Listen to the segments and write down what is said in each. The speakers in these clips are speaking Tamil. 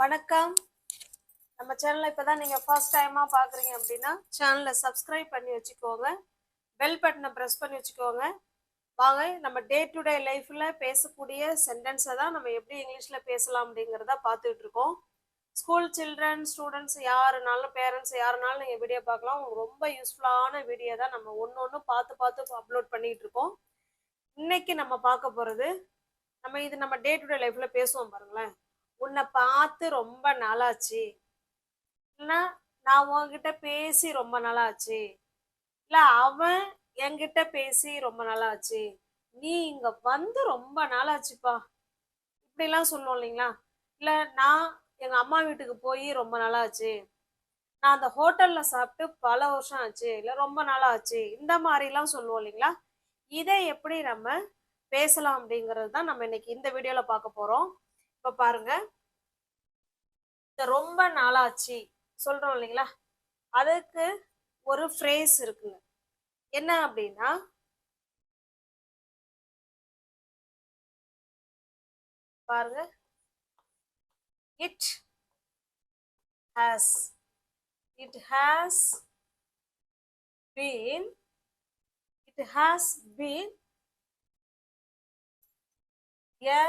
வணக்கம். நம்ம சேனலை இப்பதான் நீங்க ஃபர்ஸ்ட் டைமா பாக்குறீங்க அப்படின்னா சேனலை சப்ஸ்கிரைப் பண்ணி வச்சுக்கோங்க, பெல் பட்டனை பிரஸ் பண்ணி வச்சுக்கோங்க. வாங்க நம்ம டே டு டே லைஃப்ல பேசக்கூடிய சென்டென்ஸை தான் நம்ம எப்படி இங்கிலீஷ்ல பேசலாம் அப்படிங்கிறத பார்த்துட்டு இருக்கோம். ஸ்கூல் சில்ட்ரன், ஸ்டூடெண்ட்ஸ் யாருனாலும், பேரண்ட்ஸ் யாருனாலும் நீங்கள் வீடியோ பார்க்கலாம். ரொம்ப யூஸ்ஃபுல்லான வீடியோ தான் நம்ம ஒன்று பார்த்து அப்லோட் பண்ணிட்டு இருக்கோம். இன்னைக்கு நம்ம பார்க்க போகிறது, நம்ம டே டு டே லைஃப்ல பேசுவோம் பாருங்களேன். உன்னை பார்த்து ரொம்ப நாளாச்சு, இல்லைன்னா நான் உன்கிட்ட பேசி ரொம்ப நாளாச்சு, இல்லை அவன் என்கிட்ட பேசி ரொம்ப நாளாச்சு, நீ இங்க வந்து ரொம்ப நாளாச்சுப்பா, இப்படிலாம் சொல்லுவோம் இல்லைங்களா? இல்லை நான் எங்க அம்மா வீட்டுக்கு போய் ரொம்ப நாளாச்சு, நான் அந்த ஹோட்டல்ல சாப்பிட்டு பல வருஷம் ஆச்சு, இல்லை ரொம்ப நாளாச்சு, இந்த மாதிரிலாம் சொல்லுவோம் இல்லைங்களா? இதை எப்படி நம்ம பேசலாம் அப்படிங்கிறது தான் நம்ம இன்னைக்கு இந்த வீடியோல பார்க்க போறோம். இப்ப பாருங்க, இந்த ரொம்ப நாளாச்சு சொல்றோம் இல்லைங்களா, அதுக்கு ஒரு ஃப்ரேஸ் இருக்குங்க. என்ன அப்படின்னா, பாருங்க, it has been a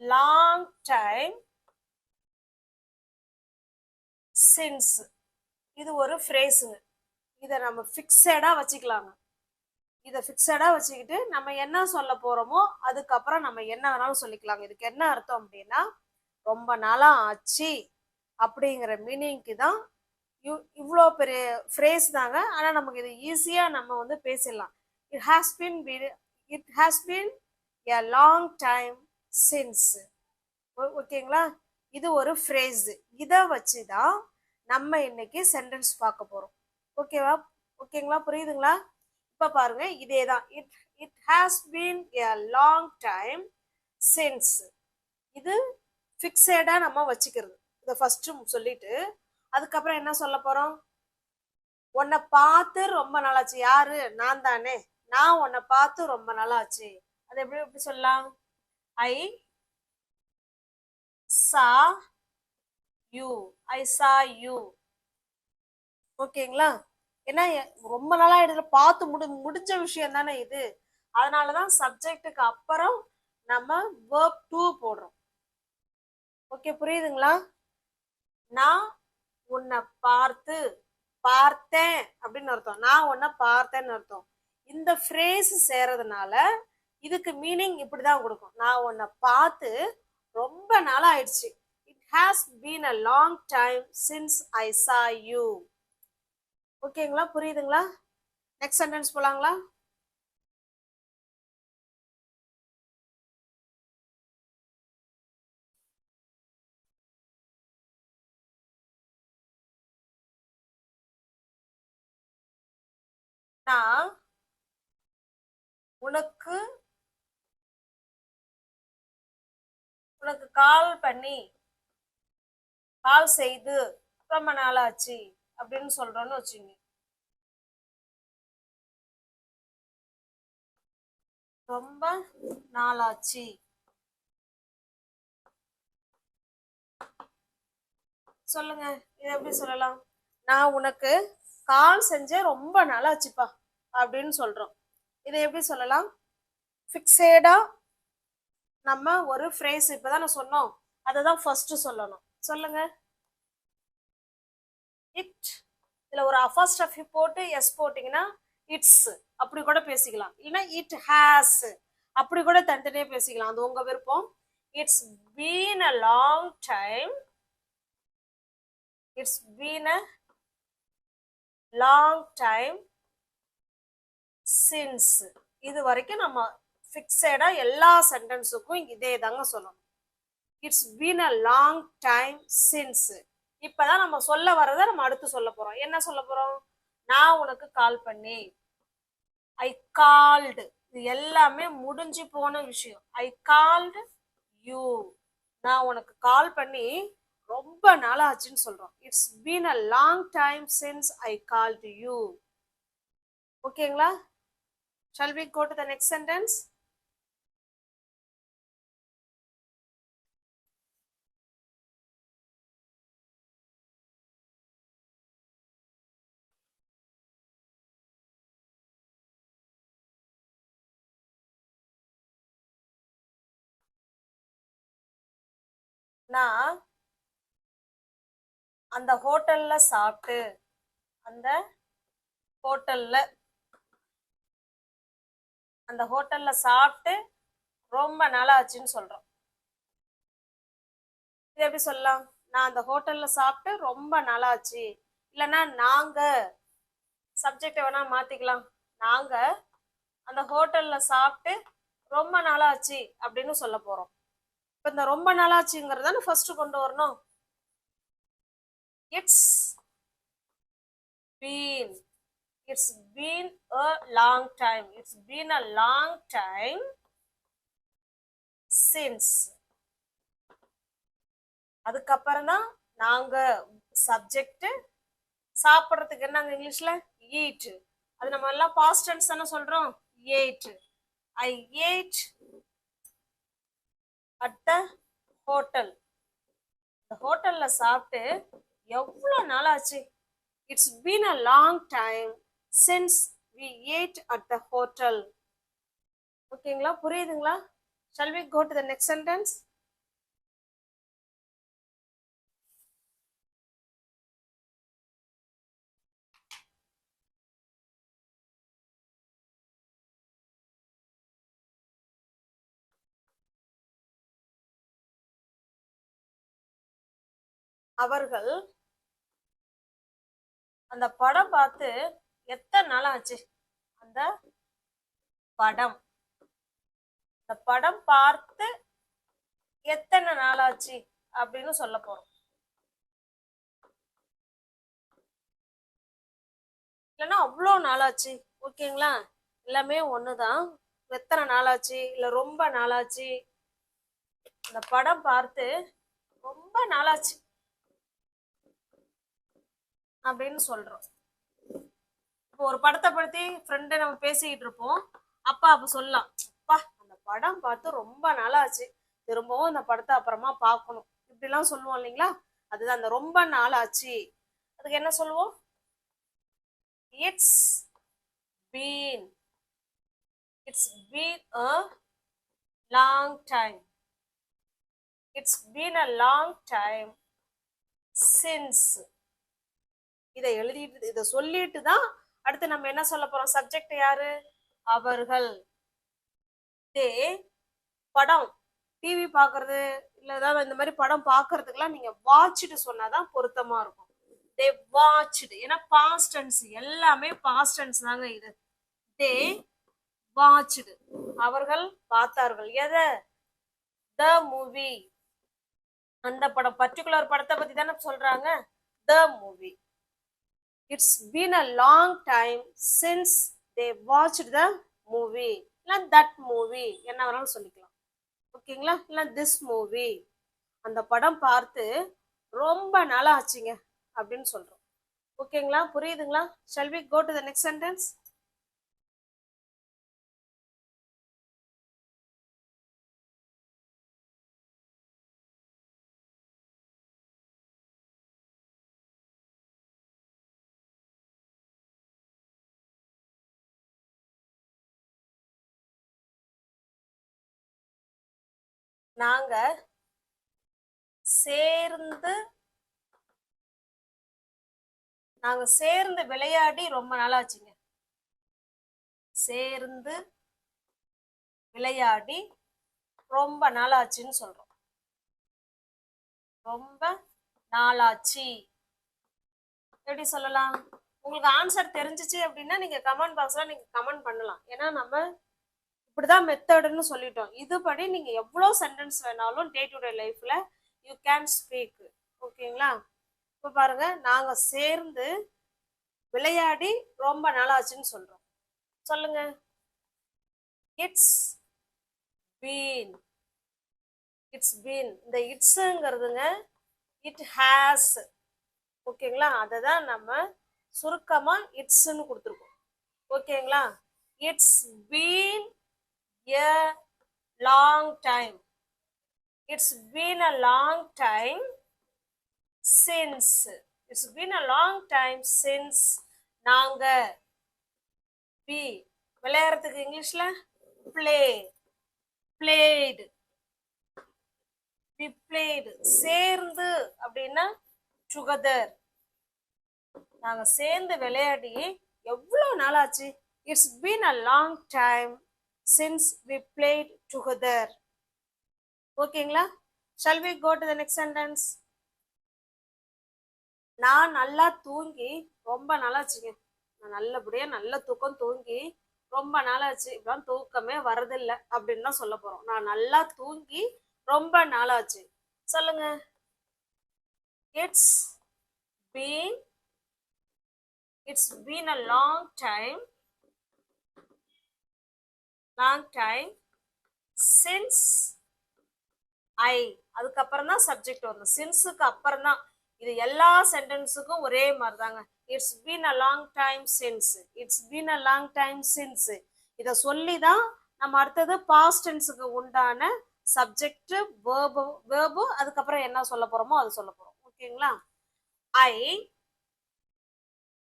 long time since. இது ஒரு ஃப்ரேஸுங்க. இதை நம்ம ஃபிக்ஸடா வச்சுக்கலாங்க. இதை ஃபிக்ஸடா வச்சுக்கிட்டு நம்ம என்ன சொல்ல போறோமோ அதுக்கப்புறம் நம்ம என்ன வேணாலும் சொல்லிக்கலாங்க. இதுக்கு என்ன அர்த்தம் அப்படின்னா, ரொம்ப நாளா ஆச்சு அப்படிங்கிற மீனிங்க்கு தான் இவ்வளோ பெரிய ஃப்ரேஸ் தாங்க. ஆனால் நமக்கு இது ஈஸியாக நம்ம வந்து பேசிடலாம். It has been a long time since. ஓகேங்களா? இது ஒரு ஃப்ரேஸ். இதை வச்சு தான் நம்ம இன்னைக்கு சென்டென்ஸ் பார்க்க போகிறோம். ஓகேங்களா? புரியுதுங்களா? இப்போ பாருங்க, இதே தான். It has been a long time since. இது ஃபிக்ஸடா நம்ம வச்சுக்கிறது. இதை ஃபர்ஸ்ட் சொல்லிட்டு அதுக்கப்புறம் என்ன சொல்ல போறோம்? உன்னை பார்த்து ரொம்ப நாளாச்சு. யாரு? நான் தானே. நான் உன்னை பார்த்து ரொம்ப நாளாச்சு. அது எப்படி சொல்லலாம்? ஐ சா யூ. ஓகேங்களா? ஏன்னா ரொம்ப நாளா இடத்துல பார்த்து முடிஞ்ச விஷயம் தானே இது. அதனாலதான் சப்ஜெக்டுக்கு அப்புறம் நம்ம verb to போடுறோம். ஓகே, புரியுதுங்களா? நான் உன்னை பார்த்தேன் அப்படின்னு அர்த்தம். நான் உன்னை பார்த்தேன்னு அர்த்தம். இந்த ஃப்ரேஸ் சேரதுனால இதுக்கு மீனிங் இப்படிதான் கொடுக்கும். நான் உன்னை பார்த்து ரொம்ப நாளா ஆயிடுச்சு. It has been a long time since I saw you. ஓகேங்களா? புரியுதுங்களா? நெக்ஸ்ட் சென்டென்ஸ் போலாங்களா? நான் உனக்கு கால் செய்து ரொம்ப நாளாச்சு அப்படின்னு சொல்றோன்னு வச்சுங்க. ரொம்ப நாளாச்சு சொல்லுங்க. இதை எப்படி சொல்லலாம்? நான் உனக்கு கால் செஞ்ச ரொம்ப நாளாச்சுப்பா அப்படின்னு சொல்றோம். இதை எப்படி சொல்லலாம்? ஃபிக்ஸடா நம்ம ஒரு ஃப்ரேஸ் இப்பதான் நான் சொன்னோம், அதை தான் ஃபர்ஸ்ட் சொல்லணும். சொல்லுங்க. இட், இதுல ஒரு அஃபாஸ்ட்ரஃபி போட்டு எஸ் போட்டீங்கன்னா இட்ஸ் அப்படி கூட பேசிக்கலாம். இல்லைன்னா இட் ஹாஸ் அப்படி கூட தனித்தனியா பேசிக்கலாம். அது உங்க விருப்பம். It's been a long time. It's been a long time since. இது வரைக்கும் நம்ம ஃபிக்ஸடா எல்லா சென்டென்ஸுக்கும் இதே தாங்க சொல்லணும். It's been a long time since. இப்பதான் நம்ம சொல்ல வரதை நம்ம அடுத்து சொல்ல போறோம். என்ன சொல்ல போறோம்? நான் உனக்கு கால் பண்ணி, ஐ கால்டு. இது எல்லாமே முடிஞ்சு போன விஷயம். ஐ கால்டு யூ. நான் உனக்கு கால் பண்ணி ரொம்ப நாள் ஆச்சுன்னு சொல்றோம். It's been a long time since I called you. ஓகேங்களா? Shall we go to the next sentence? நான் அந்த ஹோட்டல்ல சாப்பிட்டு அந்த ஹோட்டல்ல அந்த ஹோட்டல்ல சாப்பிட்டு ரொம்ப நாளாச்சுன்னு சொல்றோம். இது எப்படி சொல்லலாம்? நான் அந்த ஹோட்டல்ல சாப்பிட்டு ரொம்ப நாளாச்சு. இல்லைன்னா நாங்க சப்ஜெக்ட் வேணா மாத்திக்கலாம். நாங்க அந்த ஹோட்டல்ல சாப்பிட்டு ரொம்ப நாளாச்சு அப்படின்னு சொல்ல போறோம். இப்ப இந்த ரொம்ப நாளாச்சுங்கிறத ஃபர்ஸ்ட் கொண்டு வரணும். It's been it's been a long time. It's been a long time since. அதுக்கப்புறம் தான் நாங்க சப்ஜெக்ட், சாப்பிட்றதுக்கு என்னங்க இங்கிலீஷ்ல ஈட். அது நம்ம எல்லாம் பாஸ்ட் டென்ஸ் தானே சொல்றோம். Ate. I ate at the hotel. இந்த ஹோட்டல்ல சாப்பிட்டு எவ்வளோ நாள் ஆச்சு? It's been a long time since we ate at the hotel. ஓகேங்களா? புரியுதுங்களா? Shall we go to the next sentence? அவர்கள் அந்த படம் பார்த்து எத்தனை நாள் ஆச்சு? அந்த படம் இந்த படம் பார்த்து எத்தனை நாள் ஆச்சு அப்படின்னு சொல்ல போறோம். இல்லைன்னா அவ்வளோ நாளாச்சு. ஓகேங்களா? எல்லாமே ஒண்ணுதான். எத்தனை நாளாச்சு, இல்ல ரொம்ப நாளாச்சு. அந்த படம் பார்த்து ரொம்ப நாளாச்சு அப்படின்னு சொல்றோம். இப்போ ஒரு படத்தை பத்தி ஃப்ரெண்டு நம்ம பேசிக்கிட்டு இருப்போம். அப்ப சொல்லலாம், அப்பா அந்த படம் பார்த்து ரொம்ப நாளாச்சு, திரும்பவும் அந்த படத்தை அப்புறமா பார்க்கணும், இப்படிலாம் சொல்லுவோம் இல்லைங்களா? அதுதான் அந்த ரொம்ப நாளாச்சு. அதுக்கு என்ன சொல்லுவோம்? It's been it's been a long time. It's been a long time since. இதை எழுதிட்டு இதை சொல்லிட்டு தான் அடுத்து நம்ம என்ன சொல்ல போறோம்? சப்ஜெக்ட் யாரு? அவர்கள். தே படம், டிவி பாக்குறது இல்ல ஏதாவது இந்த மாதிரி படம் பாக்குறதுக்கெல்லாம் நீங்க வாட்ச்டு சொன்னாதான் பொருத்தமா இருக்கும். தே வாட்ச்டு. ஏன்னா பாஸ்ட் டென்ஸ், எல்லாமே பாஸ்ட் டென்ஸ் தாங்க இது. தே வாட்ச்டு. அவர்கள் பார்த்தார்கள். எதை? The movie. அந்த படம், பர்டிகுலர் படத்தை பத்தி தானே சொல்றாங்க. The movie. It's been a long time since they watched the movie. இல்ல that movie, என்ன வேணாலும் சொல்லிக்கலாம். ஓகேங்களா? இல்ல this movie. அந்த படம் பார்த்து ரொம்ப நாளா ஆச்சுங்க அப்படின்னு சொல்றோம். ஓகேங்களா? புரியுதுங்களா? Shall we go to the next sentence? நாங்க சேர்ந்து விளையாடி ரொம்ப நாளாச்சுங்க. சேர்ந்து விளையாடி ரொம்ப நாளாச்சுன்னு சொல்றோம். ரொம்ப நாளாச்சு எப்படி சொல்லலாம்? உங்களுக்கு ஆன்சர் தெரிஞ்சிச்சு அப்படின்னா நீங்க கமெண்ட் பாக்ஸ்ல நீங்க கமெண்ட் பண்ணலாம். ஏன்னா நம்ம இப்படிதான் மெத்தடுன்னு சொல்லிட்டோம். இதுபடி நீங்க எவ்வளவு சென்டென்ஸ் வேணாலும் டே டு டே லைஃப்ல யூ கேன் ஸ்பீக். ஓகேங்களா? இப்ப பாருங்க, நாங்க சேர்ந்து விளையாடி ரொம்ப நாளாச்சுன்னு சொல்றோம். சொல்லுங்க. It's been. It's been. இந்த இட்ஸ்ங்கிறதுங்க இட் ஹேஸ். ஓகேங்களா? அதை தான் நம்ம சுருக்கமா இட்ஸ்ன்னு கொடுத்துருக்கோம். ஓகேங்களா? It's been a long time. It's been a long time since. It's been a long time since. நாங்க we விளையாடுறதுக்கு இங்கிலீஷ்ல play, played. we played. சேர்ந்து அப்படின்னா together. நாங்க சேர்ந்து விளையாடி எவ்வளவு நாள் ஆச்சு? It's been a long time since we played together. ஓகேங்களா? Shall we go to the next sentence? நான் நல்லா தூங்கி ரொம்ப நாளாச்சுங்க. நான் நல்லபடியா நல்ல தூக்கம் தூங்கி ரொம்ப நாளாச்சு. இப்பதான் தூக்கமே வரதில்லை அப்படின்னு தான் சொல்ல போறோம். நான் நல்லா தூங்கி ரொம்ப நாளாச்சு. சொல்லுங்க. It's been a long time since I. அதுக்கப்புறம் தான் சப்ஜெக்ட் வரும். சின்ஸுக்கு அப்புறம் தான். இது எல்லா சென்டென்ஸுக்கும் ஒரே மாதிரி தாங்க. It's been a long time since. It's been a long time since. இதை சொல்லி தான் நம்ம அடுத்தது பாஸ்ட் டென்ஸுக்கு உண்டான சப்ஜெக்ட் வேர்பு அதுக்கப்புறம் என்ன சொல்ல போறோமோ அது சொல்ல போறோம். ஓகேங்களா? ஐ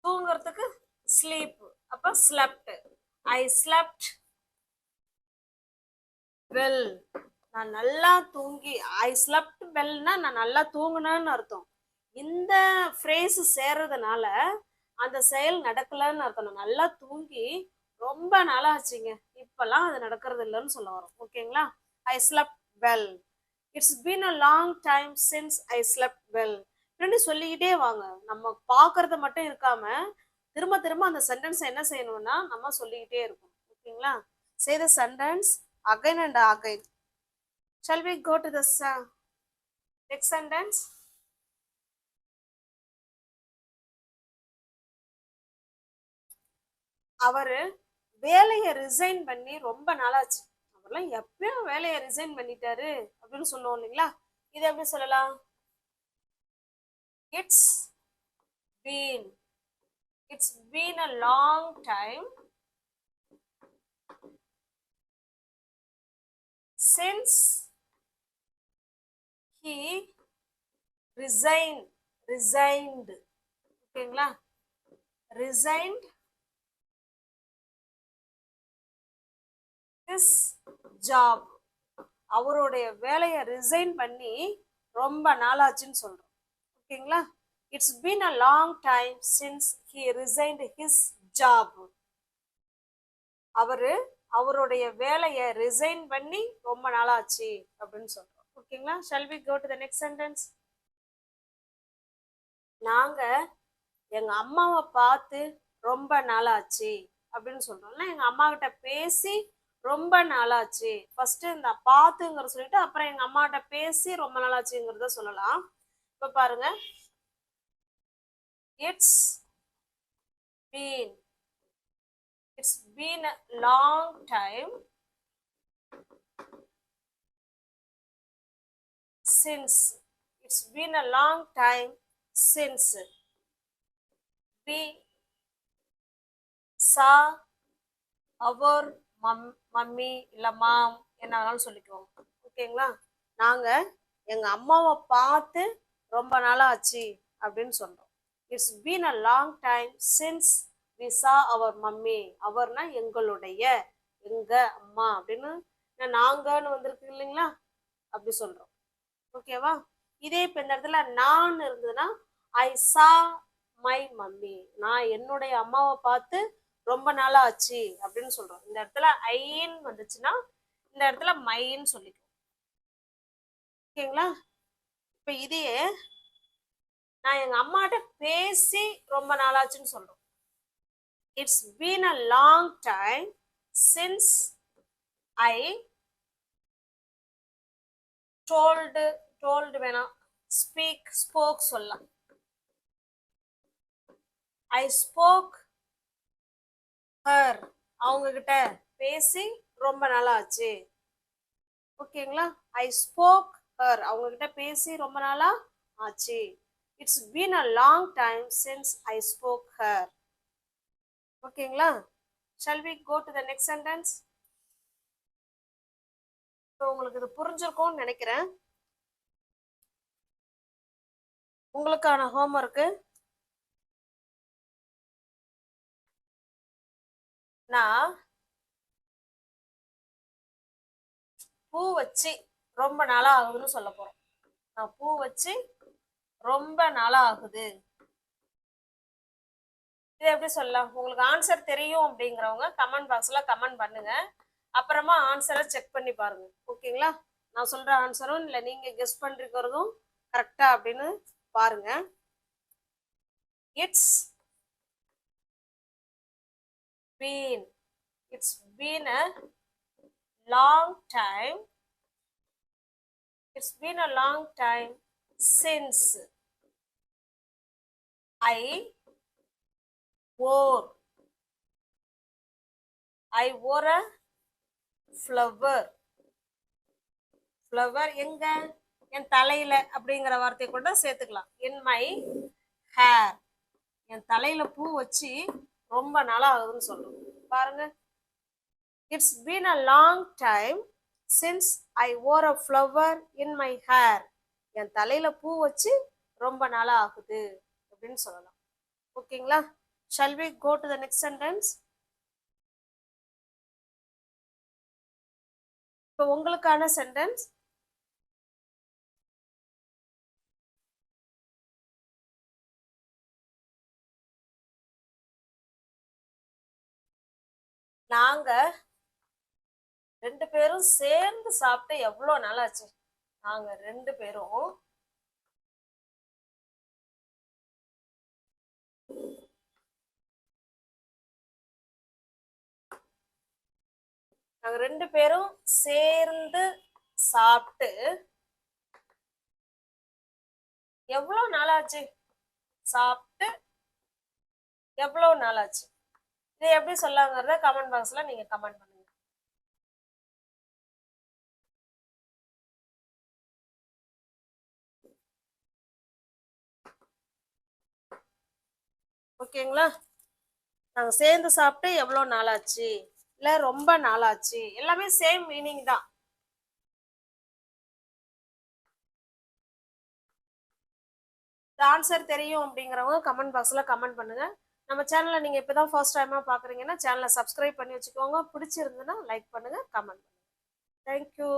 தூங்குறதுக்கு ஸ்லீப், அப்ப ஸ்லெப்ட். ஐ ஸ்லெப்ட் வெல். நான் நல்லா தூங்கி. ஐ ஸ்லெப்ட் வெல்னா நான் நல்லா தூங்குனேன்னு அர்த்தம். இந்த ஃப்ரேஸ் சேர்றதுனால அந்த செயல் நடக்கலன்னு அர்த்தம். நான் நல்லா தூங்கி ரொம்ப நாளாச்சுங்க, இப்பெல்லாம் அது நடக்கிறது இல்லைன்னு சொல்ல வரும். ஓகேங்களா? ஐ slept well. It's been a long time since I slept well. ரெண்டு சொல்லிக்கிட்டே வாங்க. நம்ம பார்க்கறது மட்டும் இருக்காம திரும்ப திரும்ப அந்த சென்டென்ஸ் என்ன செய்யணும்னா நம்ம சொல்லிக்கிட்டே இருக்கணும். ஓகேங்களா? say the sentence again and again. Shall we go to the next sentence? அவரு வேலையை ரிசைன் பண்ணி ரொம்ப நாளாச்சு. அவர்லாம் எப்பயும் வேலையை ரிசைன் பண்ணிட்டாரு அப்படின்னு சொல்லுவோம் இல்லைங்களா? இது எப்படி சொல்லலாம்? It's been a long time since he resigned. ஓகேங்களா? resigned his job. அவருடைய வேலையை ரிசைன் பண்ணி ரொம்ப நாளாச்சுன்னு சொல்றோம். ஓகேங்களா? It's been a long time since he resigned his job. அவருடைய வேலையை ரிசைன் பண்ணி ரொம்ப நாளாச்சு அப்படின்னு சொல்றோம். ஓகேங்களா? shall we go to the next sentence? நாங்க எங்க அம்மாவை பார்த்து ரொம்ப நாளாச்சு அப்படின்னு சொல்றோம்ல. எங்க அம்மா கிட்ட பேசி ரொம்ப நாளாச்சு. ஃபர்ஸ்ட் இந்த பாத்துங்கிற சொல்லிட்டு அப்புறம் எங்க அம்மா கிட்ட பேசி ரொம்ப நாளாச்சுங்கிறத சொல்லலாம். இப்ப பாருங்க. It's been a long time since. It's been a long time since we saw our mummy இல்ல மாம் என்னாலும் சொல்லிக்குவோம். ஓகேங்களா? நாங்க எங்க அம்மாவை பார்த்து ரொம்ப நாளாச்சு அப்படின்னு சொல்றோம். It's been a long time since we saw our mummy. அவர்னா எங்களுடைய, எங்க அம்மா அப்படின்னு நாங்கன்னு வந்திருக்கு இல்லைங்களா? அப்படி சொல்றோம். ஓகேவா? இதே இப்ப இந்த இடத்துல நான் இருந்ததுன்னா ஐ சா மை மம்மி. நான் என்னுடைய அம்மாவை பார்த்து ரொம்ப நாளா ஆச்சு அப்படின்னு சொல்றோம். இந்த இடத்துல ஐன்னு வந்துச்சுன்னா இந்த இடத்துல மைன்னு சொல்லிக்கும். ஓகேங்களா? இப்ப இதையே நான் எங்க அம்மாட்ட பேசி ரொம்ப நாளாச்சுன்னு சொல்றோம். It's been a long time since I told வேணாம், ஸ்போக் சொல்லலாம். I spoke her. அவங்க கிட்ட பேசி ரொம்ப நாளா ஆச்சு. ஓகேங்களா? I spoke her. அவங்க கிட்ட பேசி ரொம்ப நாளா ஆச்சு. It's been a long time since I spoke her. ஓகேங்களா? Shall we go to the next sentence? உங்களுக்கு இது புரிஞ்சிருக்கும்னு நினைக்கிறேன். உங்களுக்கான ஹோம்ஒர்க்கு நான் பூ வச்சு ரொம்ப நாளா ஆகுதுன்னு சொல்ல போறோம். நான் பூ வச்சு ரொம்ப நாளா ஆகுது. இது எப்படி சொல்லலாம்? உங்களுக்கு ஆன்சர் தெரியும் அப்படிங்கிறவங்க கமெண்ட் பாக்ஸ்ல கமெண்ட் பண்ணுங்க. அப்புறமா ஆன்சரை செக் பண்ணி பாருங்க. ஓகேங்களா? நான் சொல்ற ஆன்சரும் இல்லை நீங்க கெஸ் பண்ணிருக்கிறதும் கரெக்டா அப்படின்னு பாருங்க. It's been it's been a long time. It's been a long time since I wore a flower. Flower எங்க? என் தலையில அப்படிங்கிற வார்த்தை கூட சேர்த்துக்கலாம். In my hair. என் தலையில பூ வச்சு ரொம்ப நாளா ஆகுதுன்னு சொல்றோம். பாருங்க. It's been a long time since I wore a flower in my hair. என் தலையில பூ வச்சு ரொம்ப நாளா ஆகுது அப்படின்னு சொல்லலாம். ஓகேங்களா? Shall we go to the next sentence? இப்போ உங்களுக்கான சென்டென்ஸ், நாங்க 2 பேரும் சேர்ந்து சாப்பிட்டு எவ்வளவு நாள் ஆச்சு? நாங்க 2 பேரும் சேர்ந்து சாப்பிட்டு எவ்வளவு நாள் ஆச்சு? சாப்பிட்டு எவ்வளவு நாள் ஆச்சு? இதை எப்படி சொல்லாங்கிறத கமெண்ட் பாக்ஸ்ல நீங்க கமெண்ட் பண்ணுங்க. ஓகேங்களா? நாங்க சேர்ந்து சாப்பிட்டு எவ்வளவு நாள் ஆச்சு, இல்ல ரொம்ப நாள் ஆச்சு, எல்லாமே சேம் மீனிங் தான். ஆன்சர் தெரியும் அப்படிங்கிறவங்க கமெண்ட் பாக்ஸ்ல கமெண்ட் பண்ணுங்க. நம்ம சேனலை நீங்க இப்பதான் ஃபர்ஸ்ட் டைமா பாக்குறீங்கன்னா சேனலை சப்ஸ்கிரைப் பண்ணி வச்சுக்கோங்க. பிடிச்சிருந்ததுன்னா லைக் பண்ணுங்க, கமெண்ட் பண்ணுங்க. தேங்க்யூ.